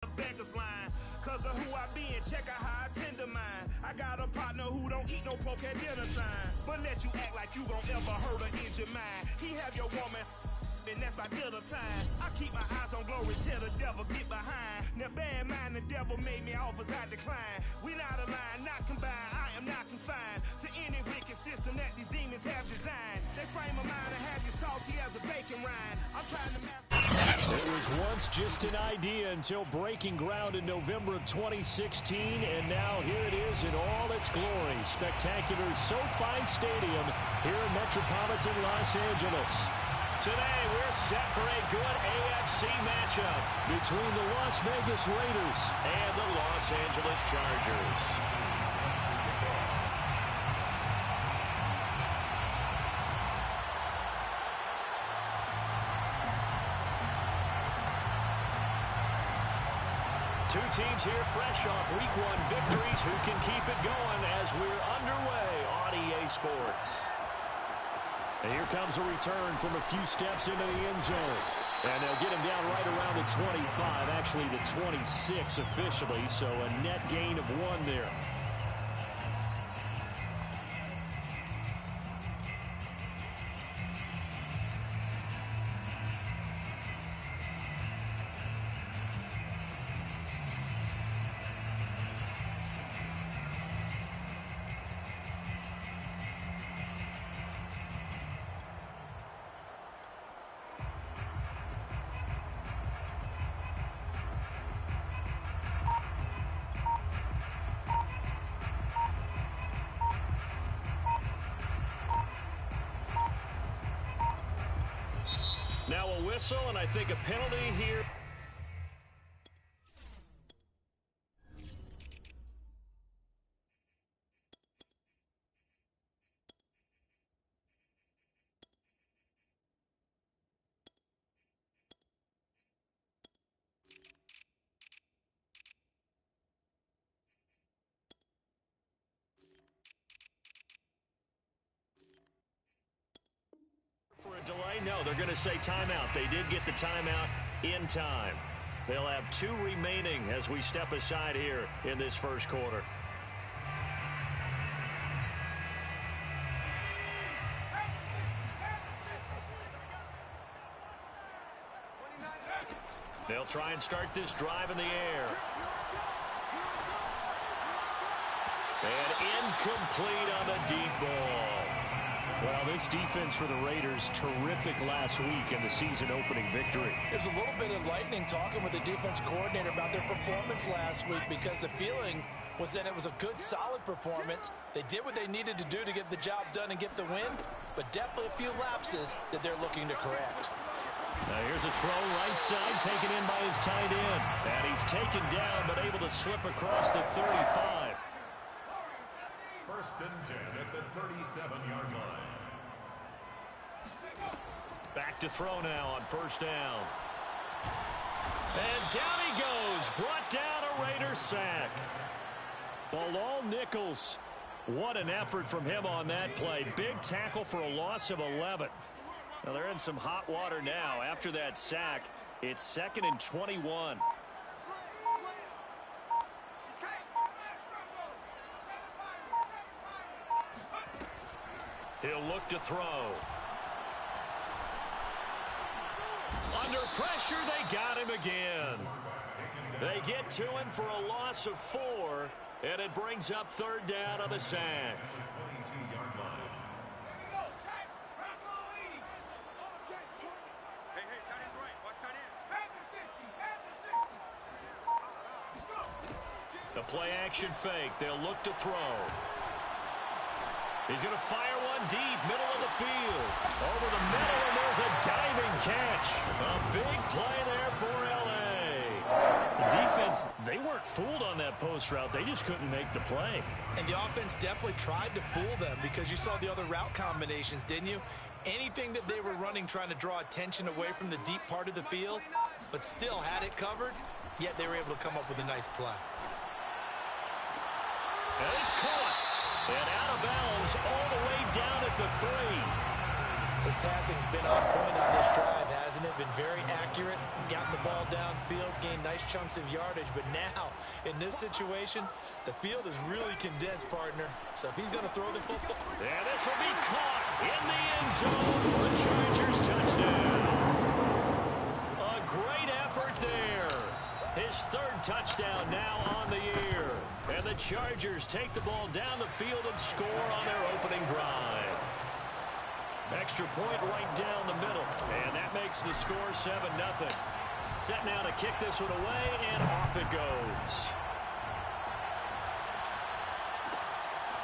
Beggar's line, cause of who I be and check out how I tend to mine. I got a partner who don't eat no pork at dinner time, but let you act like you gon' ever hurt or injure mine. He have your woman, and that's by dinner time. I keep my eyes on glory till the devil get behind. Now bad mind, the devil made me offers I decline. We not aligned, not combined, I am not confined to any wicked system that these demons have designed. They frame a mind and have you salty as a bacon rind. I'm trying to master. It was once just an idea until breaking ground in November of 2016, and now here it is in all its glory. Spectacular SoFi Stadium here in metropolitan Los Angeles. Today we're set for a good AFC matchup between the Las Vegas Raiders and the Los Angeles Chargers. Two teams here fresh off Week 1 victories. Who can keep it going as we're underway on EA Sports? And here comes a return from a few steps into the end zone. And they'll get him down right around the 25, actually the 26 officially, so a net gain of 1 there. Now a whistle, and I think a penalty here. For a delay? No, they're going to say timeout. They did get the timeout in time. They'll have 2 remaining as we step aside here in this first quarter. They'll try and start this drive in the air. And incomplete on the deep ball. Well, this defense for the Raiders, terrific last week in the season-opening victory. There's a little bit of lightning talking with the defense coordinator about their performance last week because the feeling was that it was a good, solid performance. They did what they needed to do to get the job done and get the win, but definitely a few lapses that they're looking to correct. Now here's a throw right side taken in by his tight end. And he's taken down but able to slip across the 35. First and 10 at the 37-yard line. Back to throw now on first down. And down he goes. Brought down a Raider sack. Bilal Nichols. What an effort from him on that play. Big tackle for a loss of 11. Now they're in some hot water now. After that sack, it's 2nd and 21. He'll look to throw. Under pressure, they got him again. They get to him for a loss of 4, and it brings up 3rd down on the sack. The play action fake. They'll look to throw. He's going to fire one deep, middle of the field. Over the middle, and there's a diving catch. A big play there for L.A. The defense, they weren't fooled on that post route. They just couldn't make the play. And the offense definitely tried to fool them because you saw the other route combinations, didn't you? Anything that they were running trying to draw attention away from the deep part of the field, but still had it covered, yet they were able to come up with a nice play. And it's caught. And out of bounds all the way down at the 3. His passing's been on point on this drive, hasn't it? Been very accurate, gotten the ball downfield, gained nice chunks of yardage. But now, in this situation, the field is really condensed, partner. So if he's going to throw the football... And this will be caught in the end zone for the Chargers touchdown. A great effort there. His third touchdown now on the year. And the Chargers take the ball down the field and score on their opening drive. Extra point right down the middle. And that makes the score 7-0. Set now to kick this one away, and off it goes.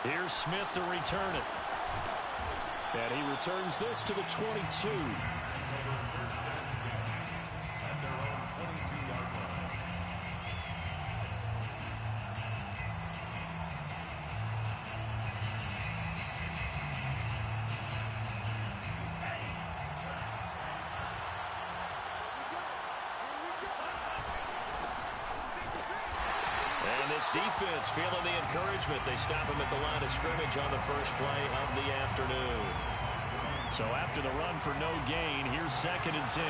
Here's Smith to return it. And he returns this to the 22. This defense feeling the encouragement. They stop him at the line of scrimmage on the first play of the afternoon. So after the run for no gain, here's 2nd and 10.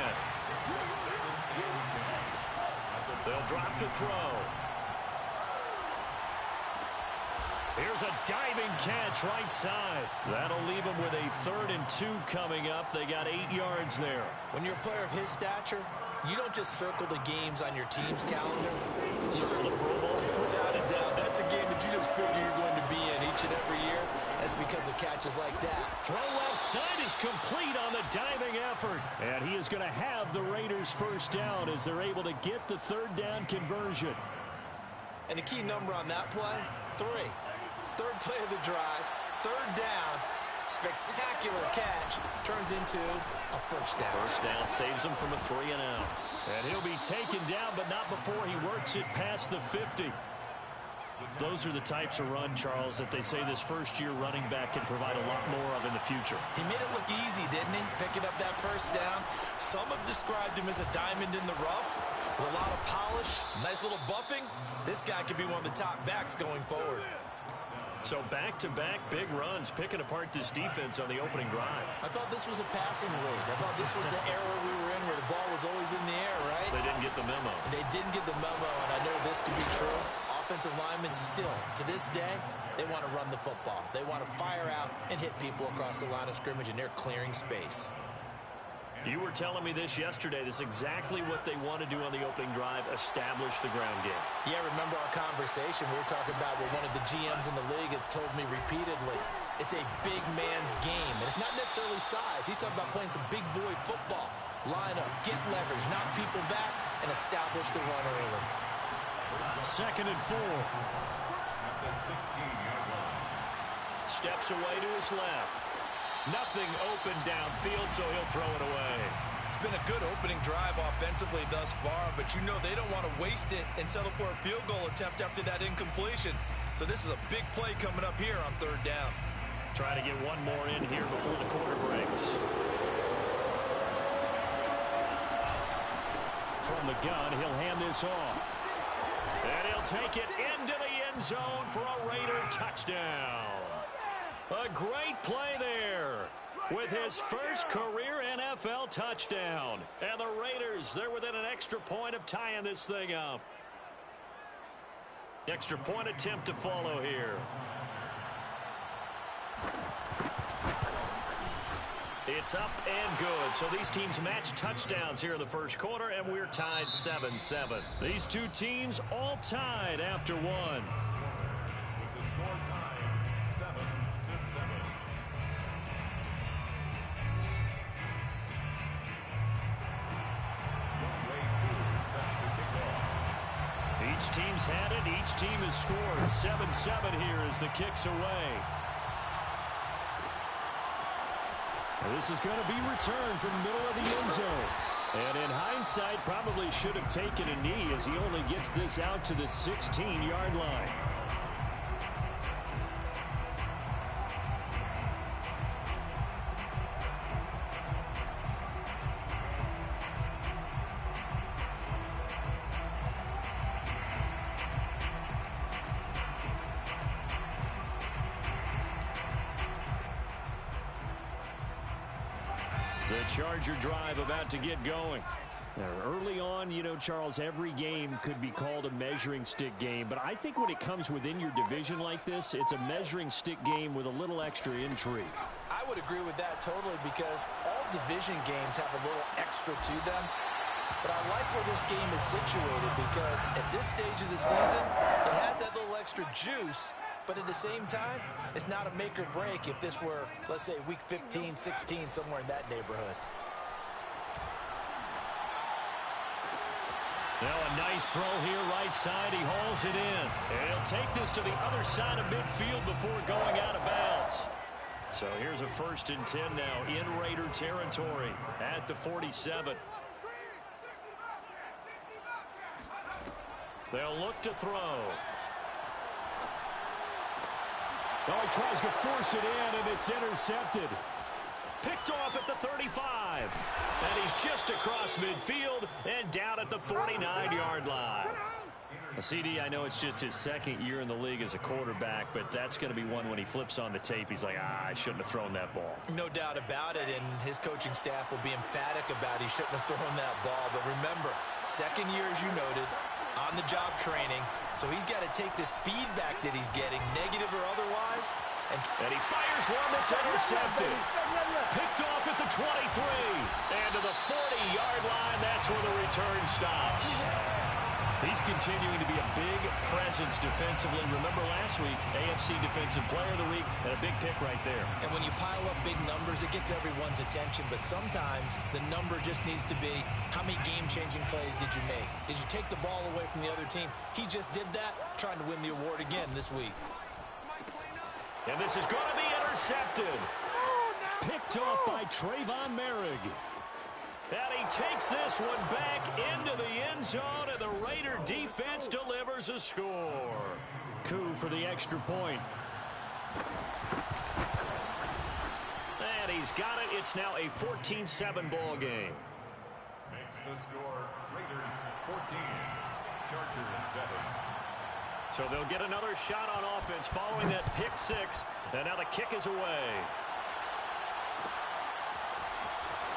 They'll drop to throw. Here's a diving catch right side. That'll leave them with a 3rd and 2 coming up. They got 8 yards there. When you're a player of his stature, you don't just circle the games on your team's calendar. You circle the Pro Bowl. Without a doubt, that's a game that you just figure you're going to be in each and every year. That's because of catches like that. Throw left side is complete on the diving effort. And he is going to have the Raiders first down as they're able to get the 3rd down conversion. And the key number on that play, 3. 3rd play of the drive, 3rd down. Spectacular catch turns into a first down. First down saves him from a 3 and out. And he'll be taken down, but not before he works it past the 50. Those are the types of run, Charles, that they say this first-year running back can provide a lot more of in the future. He made it look easy, didn't he? Picking up that first down. Some have described him as a diamond in the rough with a lot of polish, nice little buffing. This guy could be one of the top backs going forward. So back-to-back big runs, picking apart this defense on the opening drive. I thought this was a passing league. I thought this was the era we were in where the ball was always in the air, right? They didn't get the memo. They didn't get the memo, and I know this to be true. Offensive linemen still, to this day, they want to run the football. They want to fire out and hit people across the line of scrimmage, and they're clearing space. You were telling me this yesterday. This is exactly what they want to do on the opening drive, establish the ground game. Yeah, remember our conversation? We were talking about what one of the GMs in the league has told me repeatedly. It's a big man's game, and it's not necessarily size. He's talking about playing some big boy football. Line up, get leverage, knock people back, and establish the run early. 2nd and 4. At the 16-yard line. Steps away to his left. Nothing open downfield, so he'll throw it away. It's been a good opening drive offensively thus far, but you know they don't want to waste it and settle for a field goal attempt after that incompletion. So this is a big play coming up here on 3rd down. Try to get one more in here before the quarter breaks. From the gun, he'll hand this off. And he'll take it into the end zone for a Raider touchdown. A great play there with his first career NFL touchdown. And the Raiders, they're within an extra point of tying this thing up. Extra point attempt to follow here. It's up and good. So these teams match touchdowns here in the first quarter, and we're tied 7-7. These two teams all tied after one. With the score tied 7-7. Each team's had it. Each team has scored. 7-7 here as the kick's away. This is going to be returned from the middle of the end zone. And in hindsight, probably should have taken a knee as he only gets this out to the 16-yard line. The Charger drive about to get going. Now, early on, you know, Charles, every game could be called a measuring stick game. But I think when it comes within your division like this, it's a measuring stick game with a little extra intrigue. I would agree with that totally because all division games have a little extra to them. But I like where this game is situated because at this stage of the season, it has that little extra juice. But at the same time, it's not a make or break if this were, let's say, week 15, 16, somewhere in that neighborhood. Now a nice throw here right side. He hauls it in. And he'll take this to the other side of midfield before going out of bounds. So here's a 1st and 10 now in Raider territory at the 47. They'll look to throw. Oh, he tries to force it in, and it's intercepted. Picked off at the 35. And he's just across midfield and down at the 49-yard line. CD, I know it's just his 2nd year in the league as a quarterback, but that's going to be one when he flips on the tape. He's like, I shouldn't have thrown that ball. No doubt about it, and his coaching staff will be emphatic about he shouldn't have thrown that ball. But remember, 2nd year, as you noted, on-the-job training, so he's got to take this feedback that he's getting, negative or otherwise. And he fires one that's intercepted. Picked off at the 23. And to the 40-yard line, that's where the return stops. He's continuing to be a big presence defensively. Remember last week, AFC Defensive Player of the Week, and a big pick right there. And when you pile up big numbers, it gets everyone's attention. But sometimes the number just needs to be, how many game-changing plays did you make? Did you take the ball away from the other team? He just did that, trying to win the award again this week. And this is going to be intercepted. Picked off by Trayvon Merrick. And he takes this one back into the end zone, and the Raider defense delivers a score. Coup for the extra point. And he's got it. It's now a 14-7 ball game. Makes the score Raiders 14, Chargers 7. So they'll get another shot on offense following that pick 6. And now the kick is away.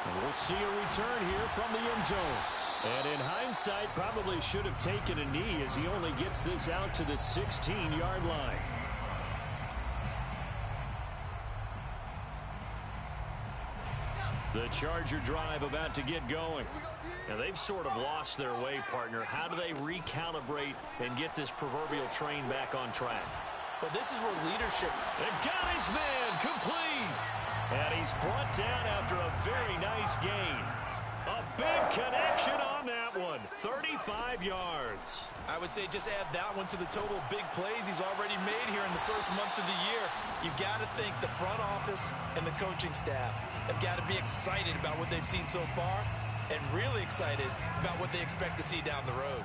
And we'll see a return here from the end zone. And in hindsight, probably should have taken a knee as he only gets this out to the 16-yard line. The Charger drive about to get going. Now, they've sort of lost their way, partner. How do they recalibrate and get this proverbial train back on track? Well, this is where leadership... They've got his man complete. And he's brought down after a very nice gain. A big connection on that one. 35 yards. I would say just add that one to the total big plays he's already made here in the first month of the year. You've got to think the front office and the coaching staff have got to be excited about what they've seen so far and really excited about what they expect to see down the road.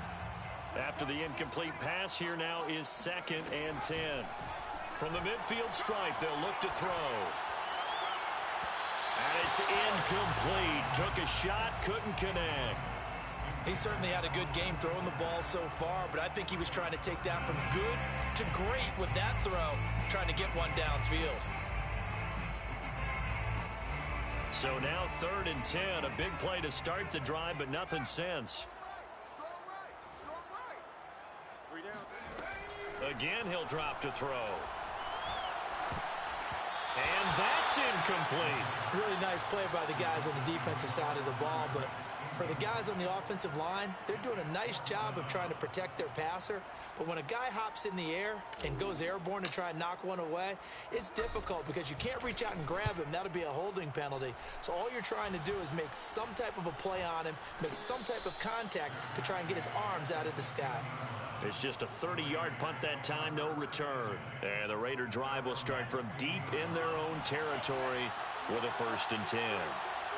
After the incomplete pass, here now is 2nd and 10. From the midfield stripe, they'll look to throw. And it's incomplete. Took a shot, couldn't connect. He certainly had a good game throwing the ball so far, but I think he was trying to take that from good to great with that throw, trying to get one downfield. So now 3rd and 10, a big play to start the drive, but nothing since. Again, he'll drop to throw. And that's incomplete. Really nice play by the guys on the defensive side of the ball, but for the guys on the offensive line, they're doing a nice job of trying to protect their passer. But when a guy hops in the air and goes airborne to try and knock one away, it's difficult because you can't reach out and grab him. That'll be a holding penalty. So all you're trying to do is make some type of a play on him, make some type of contact to try and get his arms out of the sky. It's just a 30-yard punt that time, no return. And the Raider drive will start from deep in their own territory with a 1st and 10.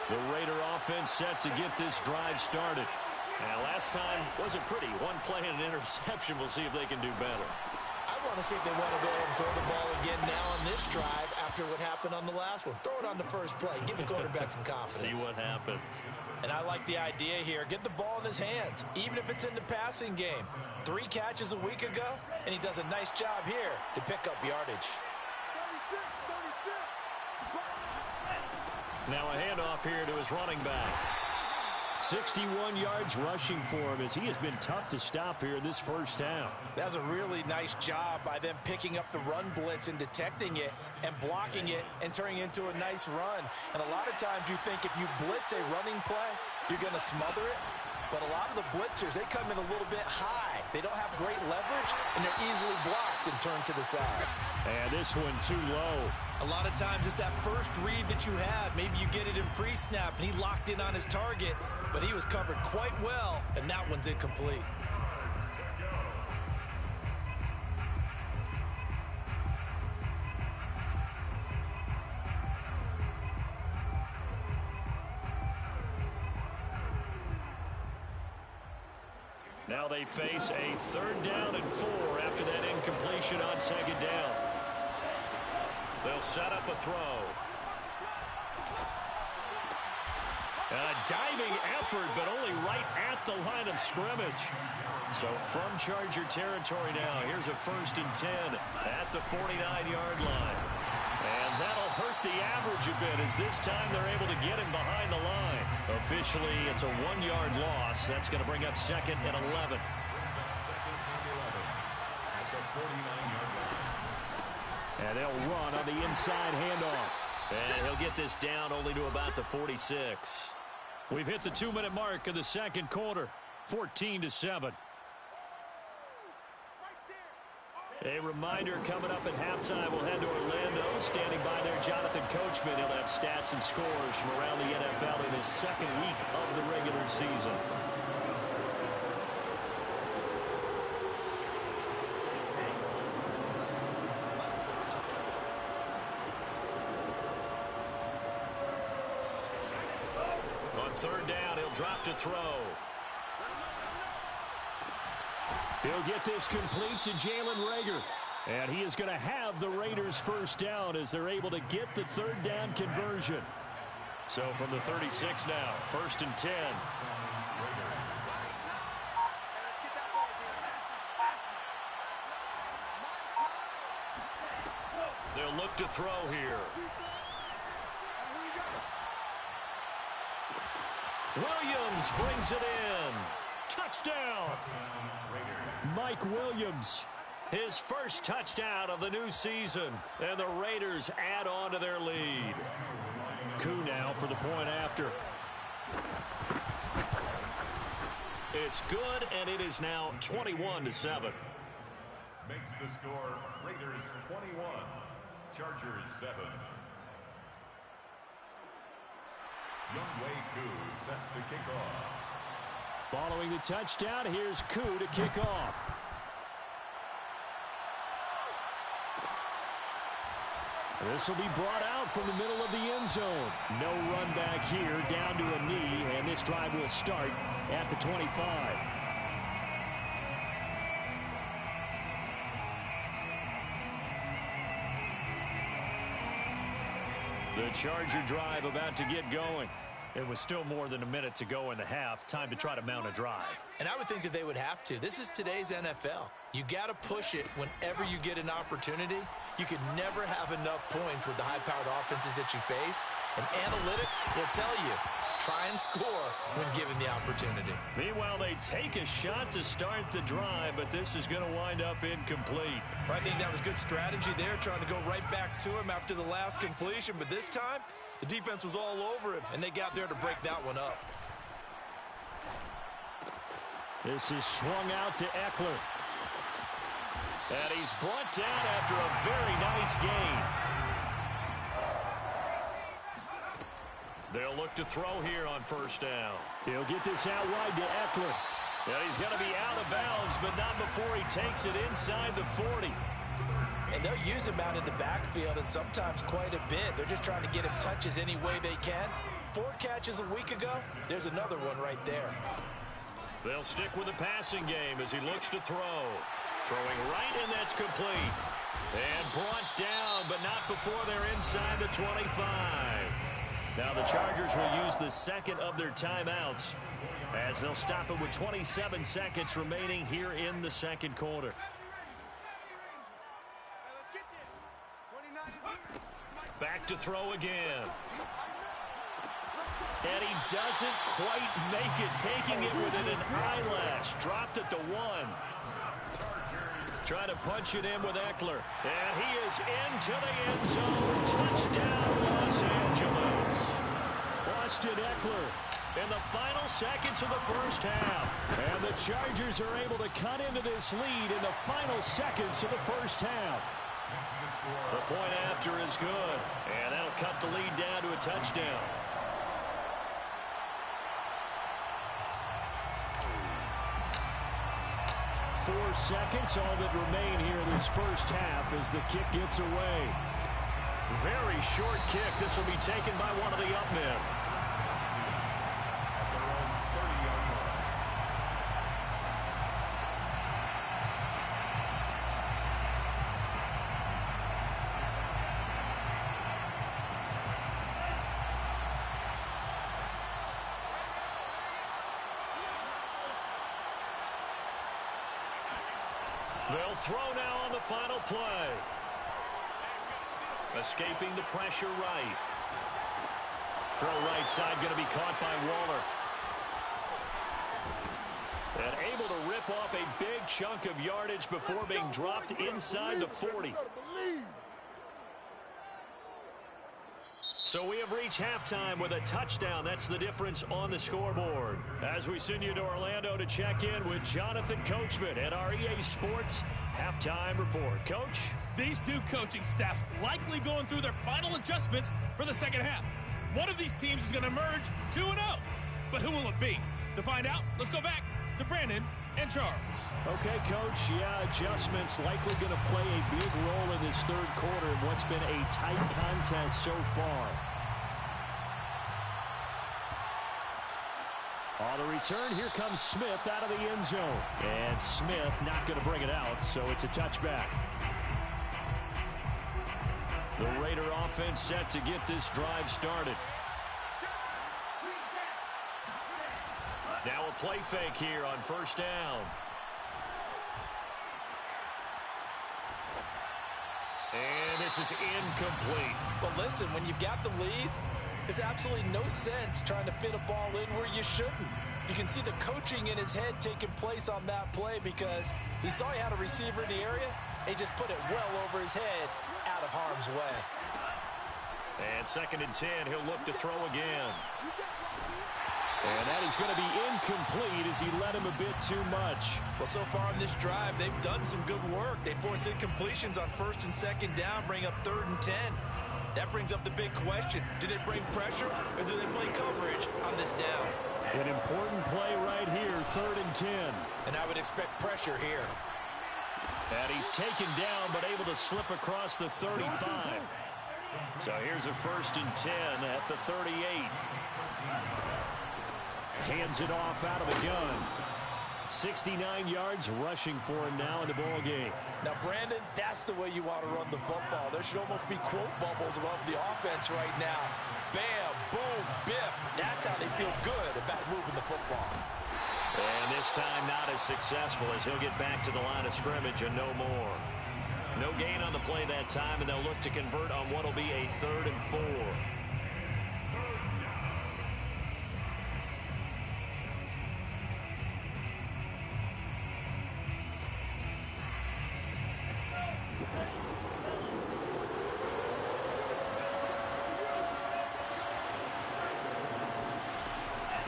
The Raider offense set to get this drive started. And last time wasn't pretty. One play and an interception. We'll see if they can do better. I want to see if they want to go ahead and throw the ball again now on this drive after what happened on the last one. Throw it on the first play. Give the quarterback some confidence. See what happens. And I like the idea here. Get the ball in his hands, even if it's in the passing game. 3 catches a week ago, and he does a nice job here to pick up yardage. Now a handoff here to his running back. 61 yards rushing for him as he has been tough to stop here this first half. That was a really nice job by them picking up the run blitz and detecting it and blocking it and turning it into a nice run. And a lot of times you think if you blitz a running play, you're going to smother it. But a lot of the blitzers, they come in a little bit high. They don't have great leverage, and they're easily blocked and turned to the side. And this one too low. A lot of times it's that first read that you have. Maybe you get it in pre-snap, and he locked in on his target, but he was covered quite well, and that one's incomplete. Now they face a 3rd down and 4 after that incompletion on 2nd down. They'll set up a throw. A diving effort, but only right at the line of scrimmage. So from Charger territory now, here's a 1st and 10 at the 49-yard line. And that'll hurt the average a bit as this time they're able to get him behind the line. Officially, it's a 1-yard loss. That's going to bring up 2nd and 11. And they'll run on the inside handoff. And he'll get this down only to about the 46. We've hit the 2-minute mark of the 2nd quarter. 14-7. A reminder coming up at halftime, we'll head to Orlando. Standing by there, Jonathan Coachman. He'll have stats and scores from around the NFL in his 2nd week of the regular season. On 3rd down, he'll drop to throw. He'll get this complete to Jalen Reagor. And he is going to have the Raiders 1st down as they're able to get the 3rd down conversion. So from the 36 now, 1st and 10. They'll look to throw here. Williams brings it in. Touchdown. Mike Williams, his 1st touchdown of the new season, and the Raiders add on to their lead. Koo now for the point after. It's good, and it is now 21-7. Makes the score Raiders 21, Chargers 7. Younghoe Koo set to kick off. Following the touchdown, here's Koo to kick off. This will be brought out from the middle of the end zone. No run back here, down to a knee, and this drive will start at the 25. The Charger drive about to get going. It was still more than a minute to go in the half. Time to try to mount a drive. And I would think that they would have to. This is today's NFL. You got to push it whenever you get an opportunity. You can never have enough points with the high-powered offenses that you face. And analytics will tell you, try and score when given the opportunity. Meanwhile, they take a shot to start the drive, but this is going to wind up incomplete. I think that was good strategy there, trying to go right back to him after the last completion. But this time, the defense was all over him, and they got there to break that one up. This is swung out to Eckler. And he's brought down after a very nice gain. They'll look to throw here on 1st down. He'll get this out wide to Eckler. And he's going to be out of bounds, but not before he takes it inside the 40. And they'll use him out in the backfield, and sometimes quite a bit. They're just trying to get him touches any way they can. 4 catches a week ago. There's another one right there. They'll stick with the passing game as he looks to throw. Throwing right, and that's complete. And brought down, but not before they're inside the 25. Now the Chargers will use the 2nd of their timeouts as they'll stop it with 27 seconds remaining here in the 2nd quarter. Back to throw again. And he doesn't quite make it, taking it within an eyelash. Dropped at the 1. Trying to punch it in with Eckler. And he is into the end zone. Touchdown, Los Angeles. Austin Eckler in the final seconds of the first half. And the Chargers are able to cut into this lead in the final seconds of the first half. The point after is good. And that'll cut the lead down to a touchdown. Four seconds, all that remain here in this first half as the kick gets away. Very short kick. This will be taken by one of the up men. They'll throw now on the final play. Escaping the pressure right. Throw right side going to be caught by Waller. And able to rip off a big chunk of yardage before being dropped inside the 40. So we have reached halftime with a touchdown. That's the difference on the scoreboard. As we send you to Orlando to check in with Jonathan Coachman at our EA Sports Halftime Report. Coach? These two coaching staffs likely going through their final adjustments for the second half. One of these teams is going to emerge 2-0. But who will it be? To find out, let's go back to Brandon and Charles. Okay, Coach. Yeah, adjustments likely going to play a big role in this third quarter in what's been a tight contest so far. On the return, here comes Smith out of the end zone. And Smith not going to bring it out, so it's a touchback. The Raider offense set to get this drive started. Now a play fake here on first down. And this is incomplete. Well, listen, when you've got the lead, there's absolutely no sense trying to fit a ball in where you shouldn't. You can see the coaching in his head taking place on that play because he saw he had a receiver in the area. He just put it well over his head out of harm's way. And 2nd and 10, he'll look to throw again. And that is going to be incomplete as he led him a bit too much. Well, so far in this drive, they've done some good work. They force incompletions on 1st and 2nd down, bring up 3rd and 10. That brings up the big question. Do they bring pressure or do they play coverage on this down? An important play right here, 3rd and 10. And I would expect pressure here. And he's taken down but able to slip across the 35. So here's a 1st and 10 at the 38. Hands it off out of the gun. 69 yards rushing for him now in the ball game. Now, Brandon, that's the way you want to run the football. There should almost be quote bubbles above the offense right now. Bam, boom, biff. That's how they feel good about moving the football. And this time not as successful as he'll get back to the line of scrimmage and no more. No gain on the play that time, and they'll look to convert on what will be a 3rd and 4.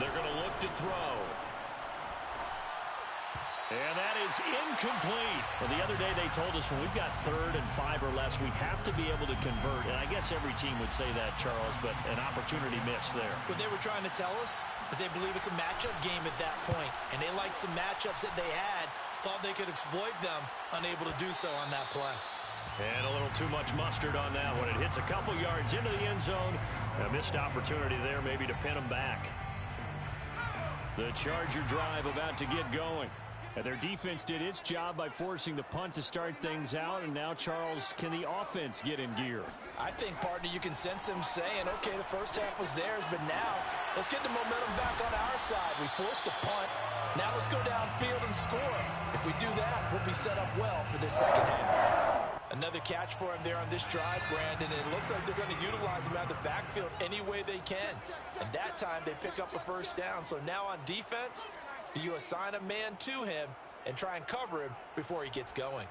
They're going to look to throw. And that is incomplete. Well, the other day they told us when we've got 3rd and 5 or less, we have to be able to convert. And I guess every team would say that, Charles, but an opportunity missed there. What they were trying to tell us is they believe it's a matchup game at that point. And they liked some matchups that they had, thought they could exploit them, unable to do so on that play. And a little too much mustard on that one. It hits a couple yards into the end zone. A missed opportunity there maybe to pin them back. The Charger drive about to get going. And their defense did its job by forcing the punt to start things out. And now, Charles, can the offense get in gear? I think, partner, you can sense them saying, okay, the first half was theirs, but now let's get the momentum back on our side. We forced a punt. Now let's go downfield and score. If we do that, we'll be set up well for the second half. Another catch for him there on this drive, Brandon. And it looks like they're going to utilize him out of the backfield any way they can. And that time they pick up a first down. So now on defense, do you assign a man to him and try and cover him before he gets going?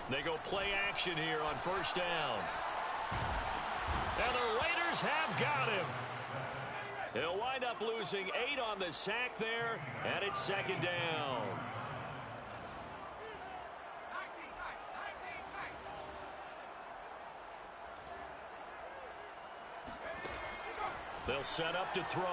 They go play action here on first down. And the Raiders have got him. He'll wind up losing 8 on the sack there, and it's second down. They'll set up to throw.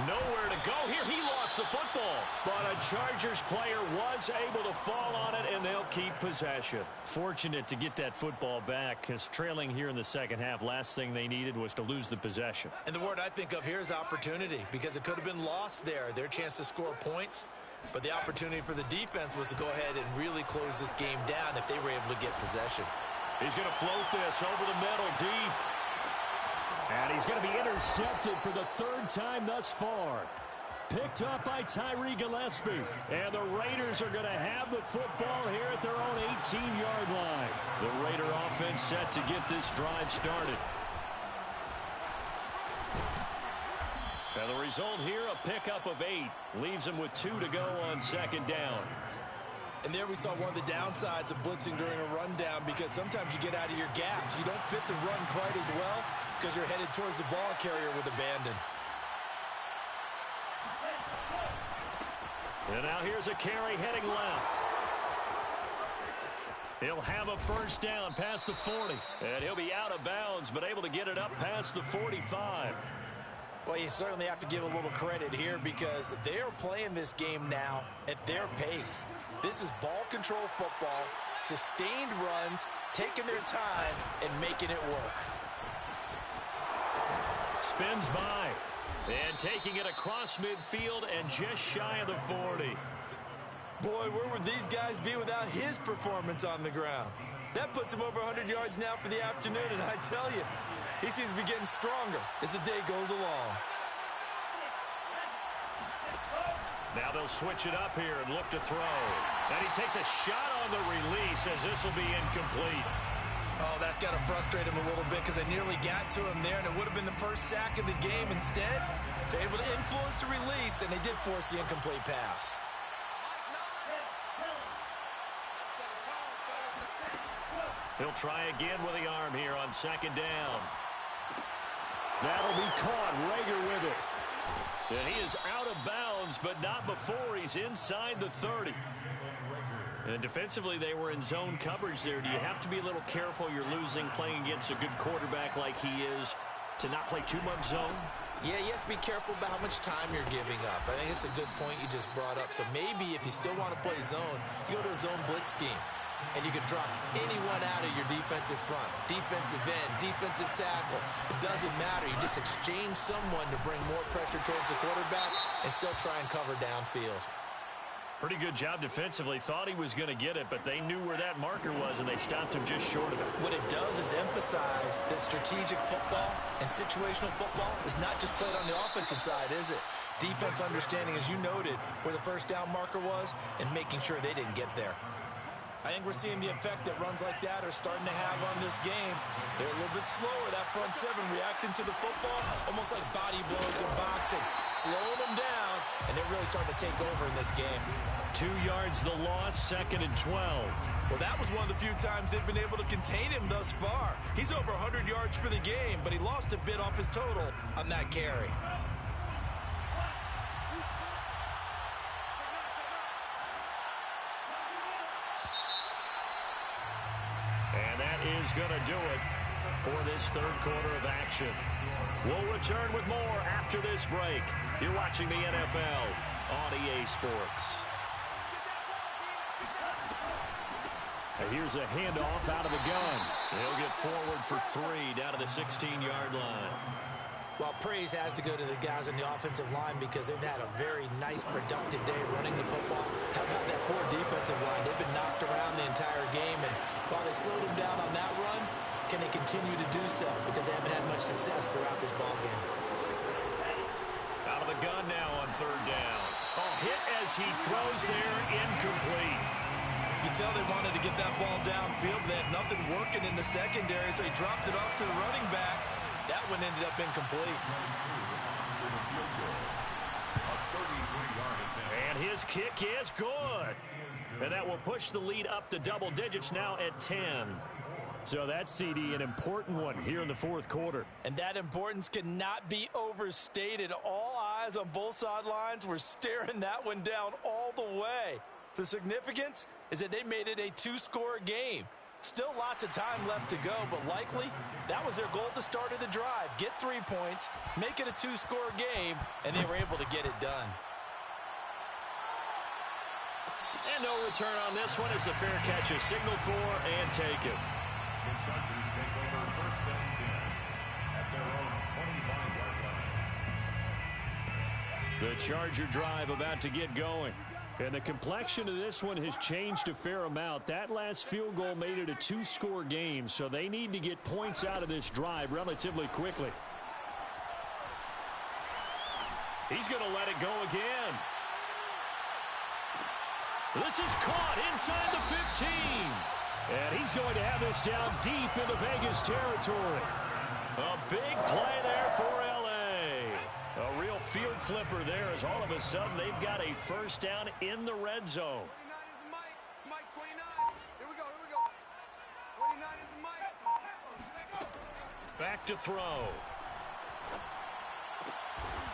Nowhere to go here. He lost the football. But a Chargers player was able to fall on it, and they'll keep possession. Fortunate to get that football back, because trailing here in the second half, last thing they needed was to lose the possession. And the word I think of here is opportunity, because it could have been lost there. Their chance to score points. But the opportunity for the defense was to go ahead and really close this game down if they were able to get possession. He's going to float this over the middle deep. And he's going to be intercepted for the third time thus far. Picked up by Tyree Gillespie. And the Raiders are going to have the football here at their own 18-yard line. The Raider offense set to get this drive started. And the result here, a pickup of 8. Leaves them with 2 to go on second down. And there we saw one of the downsides of blitzing during a rundown, because sometimes you get out of your gaps. You don't fit the run quite as well because you're headed towards the ball carrier with abandon. And now here's a carry heading left. He'll have a first down past the 40. And he'll be out of bounds, but able to get it up past the 45. Well, you certainly have to give a little credit here, because they are playing this game now at their pace. This is ball control football, sustained runs, taking their time and making it work. Spins by. And taking it across midfield and just shy of the 40. Boy, where would these guys be without his performance on the ground? That puts him over 100 yards now for the afternoon, and I tell you, he seems to be getting stronger as the day goes along. Now they'll switch it up here and look to throw. And he takes a shot on the release as this will be incomplete. Oh, that's got to frustrate him a little bit, because they nearly got to him there, and it would have been the first sack of the game. Instead, they're able to influence the release, and they did force the incomplete pass. He'll try again with the arm here on second down. That'll be caught. Rager with it. And he is out of bounds, but not before he's inside the 30. And defensively, they were in zone coverage there. Do you have to be a little careful? You're losing, playing against a good quarterback like he is, to not play too much zone? Yeah, you have to be careful about how much time you're giving up. I think it's a good point you just brought up. So maybe if you still want to play zone, you go to a zone blitz scheme. And you can drop anyone out of your defensive front. Defensive end, defensive tackle. It doesn't matter. You just exchange someone to bring more pressure towards the quarterback and still try and cover downfield. Pretty good job defensively. Thought he was going to get it, but they knew where that marker was, and they stopped him just short of it. What it does is emphasize that strategic football and situational football is not just played on the offensive side, is it? Defense understanding, as you noted, where the first down marker was and making sure they didn't get there. I think we're seeing the effect that runs like that are starting to have on this game. They're a little bit slower, that front seven, reacting to the football, almost like body blows in boxing, slowing them down, and they're really starting to take over in this game. 2 yards the loss, second and 12. Well, that was one of the few times they've been able to contain him thus far. He's over 100 yards for the game, but he lost a bit off his total on that carry. And that is going to do it for this third quarter of action. We'll return with more after this break. You're watching the NFL on EA Sports. And here's a handoff out of the gun. He'll get forward for 3 down to the 16-yard line. Well, praise has to go to the guys on the offensive line, because they've had a very nice, productive day running the football. How about that poor defensive line? They've been knocked around the entire game, and while they slowed them down on that run, can they continue to do so? Because they haven't had much success throughout this ball game. Out of the gun now on third down. Oh, hit as as he throws there, incomplete. You can tell they wanted to get that ball downfield. They had nothing working in the secondary, so he dropped it off to the running back. That one ended up incomplete. And his kick is good. And that will push the lead up to double digits now at 10. So that CD, an important one here in the fourth quarter. And that importance cannot be overstated. All eyes on both sidelines were staring that one down all the way. The significance is that they made it a two-score game. Still lots of time left to go, but likely that was their goal at the start of the drive. Get 3 points, make it a two-score game, and they were able to get it done. And no return on this one as the fair catch is signaled for and taken. The Chargers take over first and 10 at their own 25-yard line. The Charger drive about to get going. And the complexion of this one has changed a fair amount. That last field goal made it a two-score game, so they need to get points out of this drive relatively quickly. He's going to let it go again. This is caught inside the 15. And he's going to have this down deep into Vegas territory. A big play there for L.A. A real field flipper there as all of a sudden they've got a first down in the red zone. 29 is Mike. Mike, 29. Here we go. 29 is Mike. Back to throw.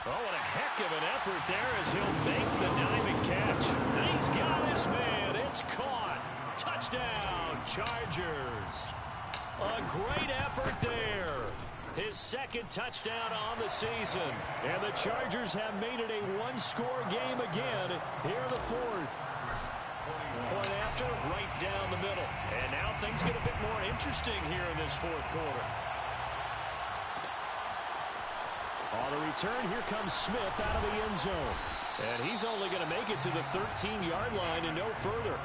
Oh, and a heck of an effort there as he'll make the diving catch. And he's got his man. It's caught. Touchdown, Chargers. A great effort there. His second touchdown on the season. And the Chargers have made it a one-score game again here in the fourth. Point after, right down the middle. And now things get a bit more interesting here in this fourth quarter. On the return, here comes Smith out of the end zone. And he's only going to make it to the 13-yard line and no further.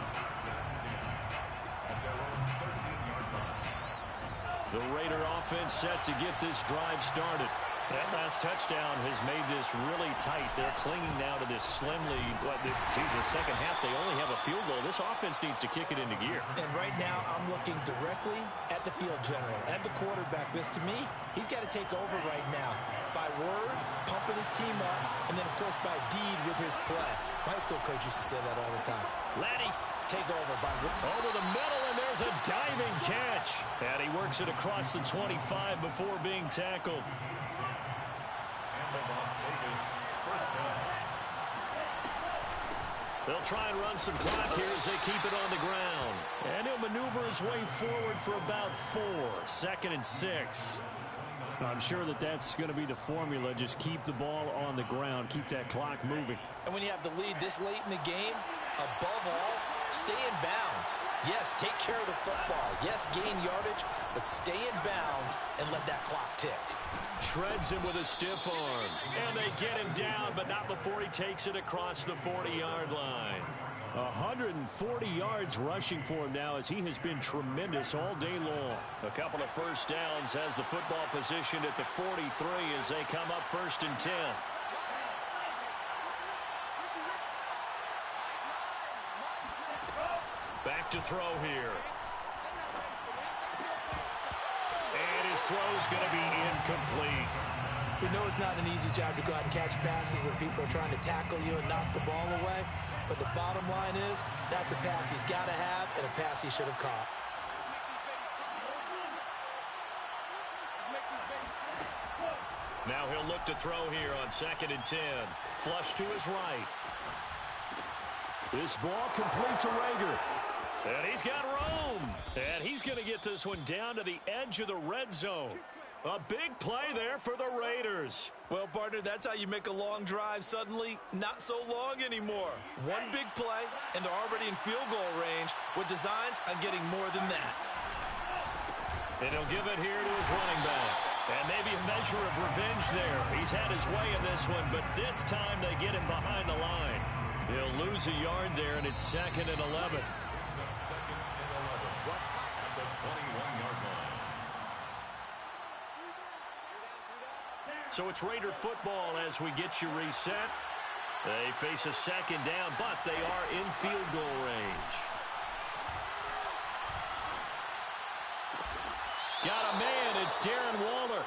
The Raider offense set to get this drive started. That last touchdown has made this really tight. They're clinging now to this slim lead. The second half, they only have a field goal. This offense needs to kick it into gear. And right now, I'm looking directly at the field general, at the quarterback. Because to me, he's got to take over right now. By word, pumping his team up, and then, of course, by deed with his play. My high school coach used to say that all the time. Laddie, take over. Over the middle, and there's a diving catch. And he works it across the 25 before being tackled. They'll try and run some clock here as they keep it on the ground. And he'll maneuver his way forward for about 4. 2nd and 6. I'm sure that that's going to be the formula. Just keep the ball on the ground. Keep that clock moving. And when you have the lead this late in the game, above all, stay in bounds. Yes, take care of the football. Yes, gain yardage, but stay in bounds and let that clock tick. Shreds him with a stiff arm. And they get him down, but not before he takes it across the 40-yard line. 140 yards rushing for him now as he has been tremendous all day long. A couple of first downs, has the football positioned at the 43 as they come up 1st and 10. Back to throw here. And his throw is going to be incomplete. We know it's not an easy job to go out and catch passes when people are trying to tackle you and knock the ball away. But the bottom line is, that's a pass he's got to have and a pass he should have caught. Now he'll look to throw here on 2nd and 10. Flush to his right. This ball complete to Rager. And he's got room. And he's going to get this one down to the edge of the red zone. A big play there for the Raiders. Well, partner, that's how you make a long drive suddenly not so long anymore. One big play, and they're already in field goal range with designs on getting more than that. And he'll give it here to his running back. And maybe a measure of revenge there. He's had his way in this one, but this time they get him behind the line. He'll lose a yard there, and it's 2nd and 11. 2nd and 11. At the 21-yard line. So it's Raider football as we get you reset. They face a second down, but they are in field goal range. Got a man, it's Darren Waller.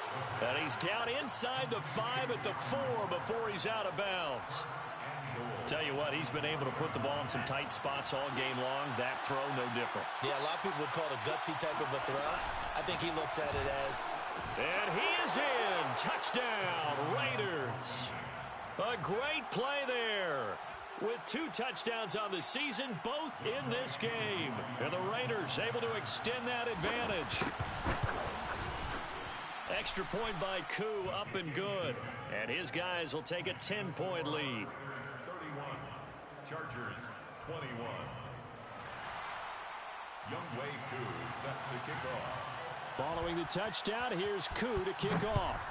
And he's down inside the 5 at the 4 before he's out of bounds. Tell you what, he's been able to put the ball in some tight spots all game long. That throw, no different. Yeah, a lot of people would call it a gutsy type of a throw. I think he looks at it as... And he is in. Touchdown, Raiders. A great play there. With 2 touchdowns on the season, both in this game. And the Raiders able to extend that advantage. Extra point by Koo, up and good. And his guys will take a 10-point lead. 31, Chargers 21. Youngwei Koo set to kick off. Following the touchdown, here's Koo to kick off.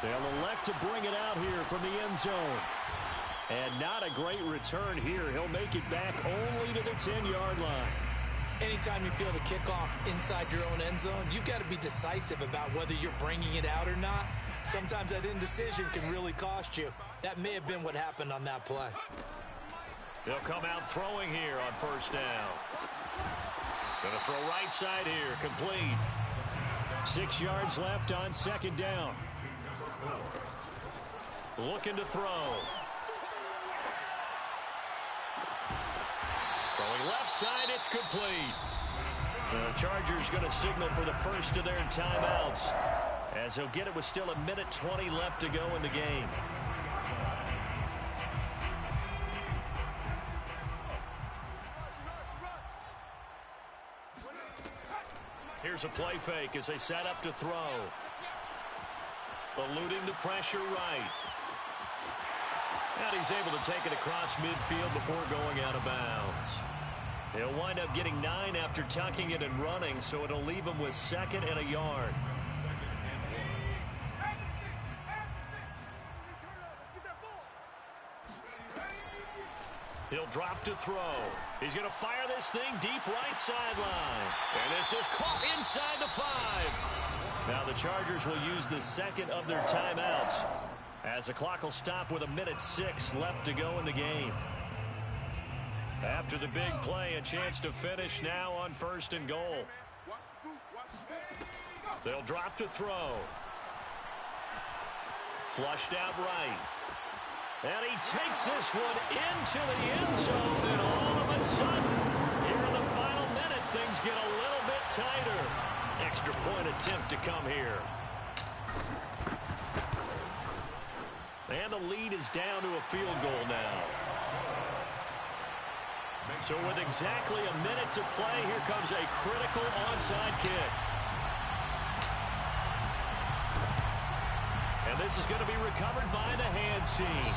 They'll elect to bring it out here from the end zone. And not a great return here. He'll make it back only to the 10-yard line. Anytime you feel the kickoff inside your own end zone, you've got to be decisive about whether you're bringing it out or not. Sometimes that indecision can really cost you. That may have been what happened on that play. They'll come out throwing here on first down. Going to throw right side here, complete. 6 yards left on second down. Looking to throw. Throwing left side, it's complete. The Chargers going to signal for the first of their timeouts, as they'll get it with still 1:20 left to go in the game. Here's a play fake as they set up to throw. Eluding the pressure right. And he's able to take it across midfield before going out of bounds. He'll wind up getting 9 after tucking it and running, so it'll leave him with 2nd and a yard. He'll drop to throw. He's going to fire this thing deep right sideline. And this is caught inside the 5. Now the Chargers will use the second of their timeouts, as the clock will stop with 1:06 left to go in the game. After the big play, a chance to finish now on 1st and goal. They'll drop to throw. Flushed out right. And he takes this one into the end zone, and all of a sudden, here in the final minute, things get a little bit tighter. Extra point attempt to come here. And the lead is down to a field goal now. So with exactly 1 minute to play, here comes a critical onside kick. And this is going to be recovered by the hands team.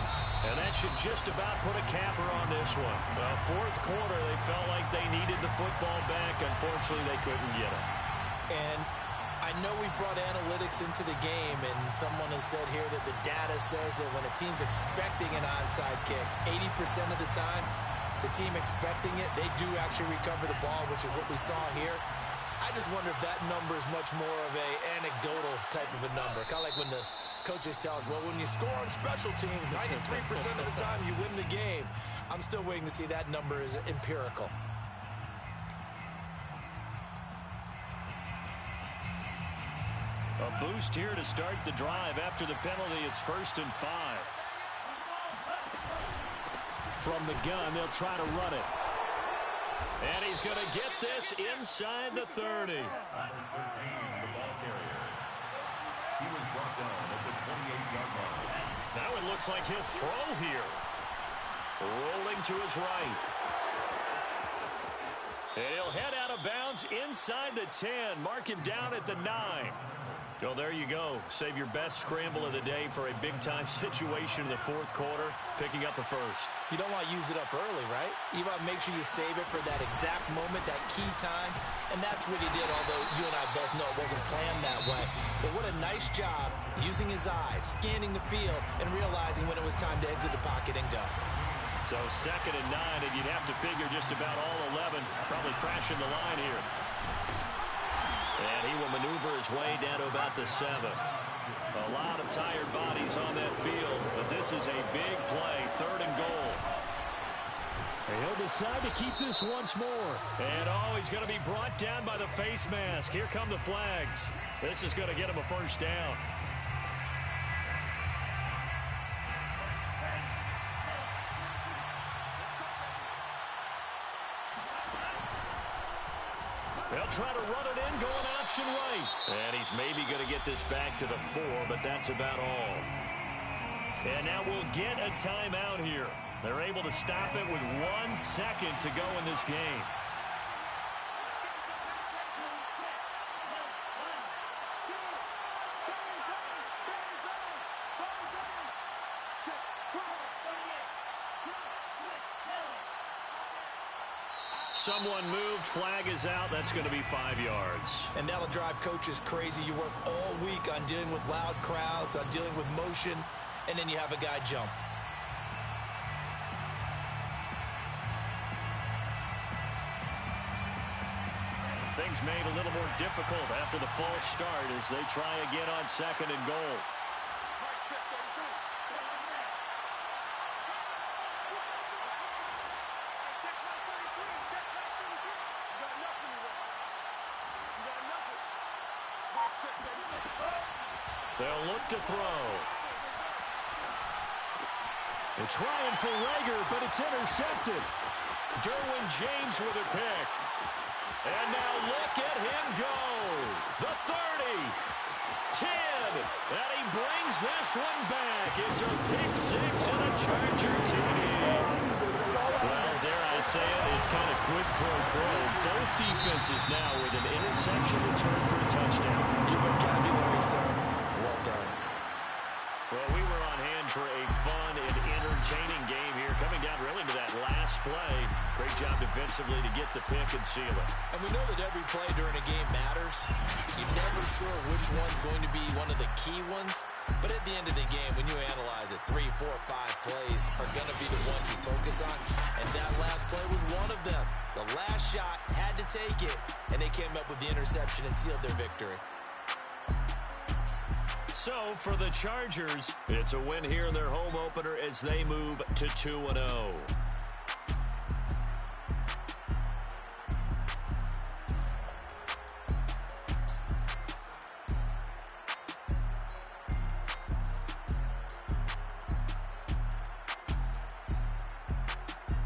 And that should just about put a capper on this one. Fourth quarter, they felt like they needed the football back. Unfortunately, they couldn't get it. And I know we brought analytics into the game, and someone has said here that the data says that when a team's expecting an onside kick, 80% of the time, the team expecting it, they do actually recover the ball, which is what we saw here. I just wonder if that number is much more of a anecdotal type of a number. Kind of like when the coaches tell us, well, when you score on special teams, 93% of the time you win the game. I'm still waiting to see that number is empirical. A boost here to start the drive. After the penalty, it's 1st and 5. From the gun, they'll try to run it. And he's going to get this inside the 30. Number 13, the ball carrier. He was brought down at the 28-yard line. Now it looks like he'll throw here. Rolling to his right. And he'll head out of bounds inside the 10. Mark him down at the 9. So there you go. Save your best scramble of the day for a big-time situation in the fourth quarter, picking up the first. You don't want to use it up early, right? You want to make sure you save it for that exact moment, that key time. And that's what he did, although you and I both know it wasn't planned that way. But what a nice job using his eyes, scanning the field, and realizing when it was time to exit the pocket and go. So 2nd and 9, and you'd have to figure just about all 11 probably crashing the line here. And he will maneuver his way down to about the 7. bodies on that field, but this is a big play, 3rd and goal. And he'll decide to keep this once more. And he's going to be brought down by the face mask. Here come the flags. This is going to get him a 1st down. They'll try to run it in, going option right. And he's maybe going to get this back to the 4, but that's about all. And now we'll get a timeout here. They're able to stop it with 1 second to go in this game. Someone moved, flag is out. That's going to be 5 yards. And that'll drive coaches crazy. You work all week on dealing with loud crowds, on dealing with motion, and then you have a guy jump. Things made a little more difficult after the false start as they try again on 2nd and goal. They'll look to throw. They're trying for Rager, but it's intercepted. Derwin James with a pick. And now look at him go. The 30, 10, and he brings this one back. It's a pick 6 and a Charger TD. Well, dare I say it, it's kind of quid pro quo. Both defenses now with an interception return for a touchdown. Your vocabulary, sir. Well done. Well, we were on hand for a fun and entertaining game here. Coming down really to that last play. Great job defensively to get the pick and seal it. And we know that every play during a game matters. You're never sure which one's going to be one of the key ones. But at the end of the game, when you analyze it, 3, 4, 5 plays are going to be the ones you focus on. And that last play was one of them. The last shot had to take it, and they came up with the interception and sealed their victory. So, for the Chargers, it's a win here in their home opener as they move to 2-0.